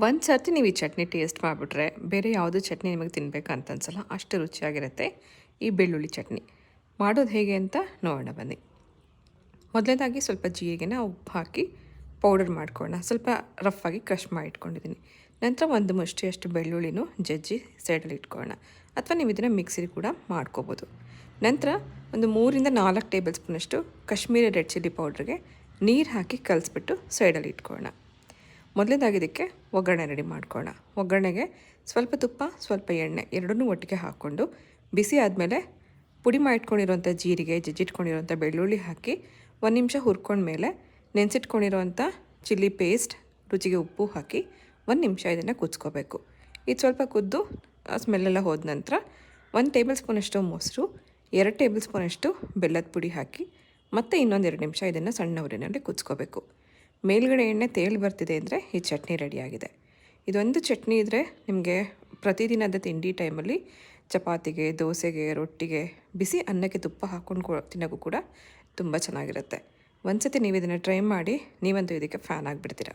ಒಂದು ಸರ್ತಿ ನೀವು ಈ ಚಟ್ನಿ ಟೇಸ್ಟ್ ಮಾಡಿಬಿಟ್ರೆ ಬೇರೆ ಯಾವುದೂ ಚಟ್ನಿ ನಿಮಗೆ ತಿನ್ನಬೇಕಂತ ಅನ್ಸಲ್ಲ, ಅಷ್ಟು ರುಚಿಯಾಗಿರುತ್ತೆ ಈ ಬೆಳ್ಳುಳ್ಳಿ ಚಟ್ನಿ. ಮಾಡೋದು ಹೇಗೆ ಅಂತ ನೋಡೋಣ ಬನ್ನಿ. ಮೊದಲನೇದಾಗಿ ಸ್ವಲ್ಪ ಜೀರಿಗೆನ ಉಪ್ಪು ಹಾಕಿ ಪೌಡರ್ ಮಾಡ್ಕೊಳ್ಳೋಣ. ಸ್ವಲ್ಪ ರಫಾಗಿ ಕ್ರಷ್ ಮಾಡಿ ಇಟ್ಕೊಂಡಿದ್ದೀನಿ. ನಂತರ ಒಂದು ಮುಷ್ಟಿಯಷ್ಟು ಬೆಳ್ಳುಳ್ಳಿನೂ ಜಜ್ಜಿ ಸೈಡಲ್ಲಿ ಇಟ್ಕೊಳ್ಳೋಣ, ಅಥವಾ ನೀವು ಇದನ್ನು ಮಿಕ್ಸಿಲಿ ಕೂಡ ಮಾಡ್ಕೋಬೋದು. ನಂತರ ಒಂದು 3-4 ಟೇಬಲ್ ಸ್ಪೂನಷ್ಟು ಕಾಶ್ಮೀರಿ ರೆಡ್ ಚಿಲ್ಲಿ ಪೌಡ್ರಿಗೆ ನೀರು ಹಾಕಿ ಕಲಿಸ್ಬಿಟ್ಟು ಸೈಡಲ್ಲಿ ಇಟ್ಕೊಳ್ಳೋಣ. ಮೊದಲನೇದಾಗಿ ಇದಕ್ಕೆ ಒಗ್ಗರಣೆ ರೆಡಿ ಮಾಡ್ಕೊಳ್ಳೋಣ. ಒಗ್ಗರಣೆಗೆ ಸ್ವಲ್ಪ ತುಪ್ಪ, ಸ್ವಲ್ಪ ಎಣ್ಣೆ ಎರಡನ್ನೂ ಒಟ್ಟಿಗೆ ಹಾಕ್ಕೊಂಡು ಬಿಸಿ ಆದಮೇಲೆ ಪುಡಿ ಮಾಡಿಟ್ಕೊಂಡಿರೋಂಥ ಜೀರಿಗೆ, ಜಜ್ಜಿಟ್ಕೊಂಡಿರೋಂಥ ಬೆಳ್ಳುಳ್ಳಿ ಹಾಕಿ 1 ನಿಮಿಷ ಹುರ್ಕೊಂಡ್ಮೇಲೆ ನೆನೆಸಿಟ್ಕೊಂಡಿರೋಂಥ ಚಿಲ್ಲಿ ಪೇಸ್ಟ್, ರುಚಿಗೆ ಉಪ್ಪು ಹಾಕಿ 1 ನಿಮಿಷ ಇದನ್ನು ಕುದಿಸ್ಕೋಬೇಕು. ಇದು ಸ್ವಲ್ಪ ಕುದ್ದು ಸ್ಮೆಲ್ಲೆಲ್ಲ ಹೋದ ನಂತರ 1 ಟೇಬಲ್ ಸ್ಪೂನಷ್ಟು ಮೊಸರು, 2 ಟೇಬಲ್ ಸ್ಪೂನಷ್ಟು ಬೆಲ್ಲದ ಪುಡಿ ಹಾಕಿ ಮತ್ತೆ ಇನ್ನೊಂದು 2 ನಿಮಿಷ ಇದನ್ನು ಸಣ್ಣ ಉರಿನಲ್ಲಿ ಕುದಿಸ್ಕೋಬೇಕು. ಮೇಲ್ಗಡೆ ಎಣ್ಣೆ ತೇಲಿ ಬರ್ತಿದೆ ಅಂದರೆ ಈ ಚಟ್ನಿ ರೆಡಿಯಾಗಿದೆ. ಇದೊಂದು ಚಟ್ನಿ ಇದ್ದರೆ ನಿಮಗೆ ಪ್ರತಿದಿನದ ತಿಂಡಿ ಟೈಮಲ್ಲಿ ಚಪಾತಿಗೆ, ದೋಸೆಗೆ, ರೊಟ್ಟಿಗೆ, ಬಿಸಿ ಅನ್ನಕ್ಕೆ ತುಪ್ಪ ಹಾಕ್ಕೊಂಡು ತಿನ್ನೋಕ್ಕೂ ಕೂಡ ತುಂಬ ಚೆನ್ನಾಗಿರುತ್ತೆ. ಒಂದು ಸತಿ ನೀವು ಇದನ್ನು ಟ್ರೈ ಮಾಡಿ, ನೀವಂತೂ ಇದಕ್ಕೆ ಫ್ಯಾನ್ ಆಗಿಬಿಡ್ತೀರ.